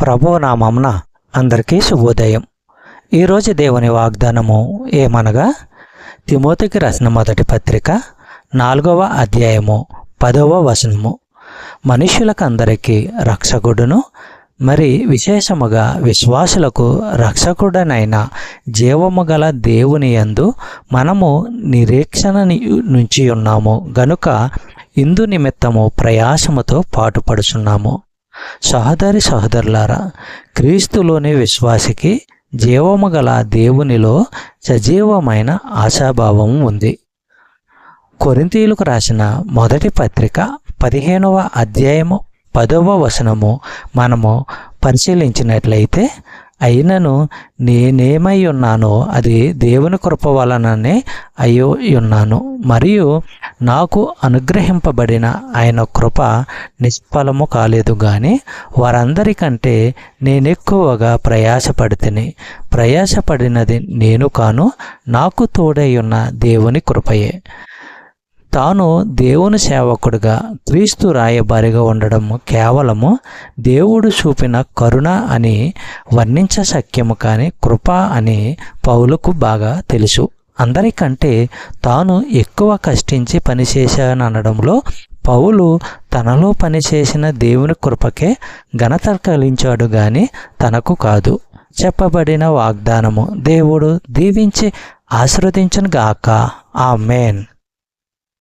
ప్రభువు నామమున అందరికీ శుభోదయం. ఈరోజు దేవుని వాగ్దానము ఏమనగా, తిమోతికి రాసిన మొదటి పత్రిక 4వ అధ్యాయము 10వ వచనము. మనుష్యులకందరికీ రక్షకుడును మరి విశేషముగా విశ్వాసులకు రక్షకుడనైన జీవము గల దేవుని యందు మనము నిరీక్షణ నుంచి ఉన్నాము గనుక ఇందు నిమిత్తము ప్రయాసముతో పాటుపడుచున్నాము. సహోదరి సహోదరులారా, క్రీస్తులోని విశ్వాసికి జీవము గల దేవునిలో సజీవమైన ఆశాభావం ఉంది. కొరింథీయులకు రాసిన మొదటి పత్రిక 15వ అధ్యాయము 10వ వచనము మనము పరిశీలించినట్లయితే, అయినను నేనేమై ఉన్నానో అది దేవుని కృప వలననే అయ్యి ఉన్నాను, మరియు నాకు అనుగ్రహింపబడిన ఆయన కృప నిష్ఫలము కాలేదు గాని వారందరికంటే నేనెక్కువగా ప్రయాసపడినది నేను కాను, నాకు తోడై ఉన్న దేవుని కృపయే. తాను దేవుని సేవకుడిగా క్రీస్తు రాయబారిగా ఉండడము కేవలము దేవుడు చూపిన కరుణ అని వర్ణించశక్యము కాని కృప అని పౌలుకు బాగా తెలుసు. అందరికంటే తాను ఎక్కువ కష్టించి పనిచేశాననడంలో పౌలు తనలో పనిచేసిన దేవుని కృపకే ఘనత కలిగించాడు గాని తనకు కాదు. చెప్పబడిన వాగ్దానము దేవుడు దీవించి ఆశీర్వదించును గాక. ఆమేన్.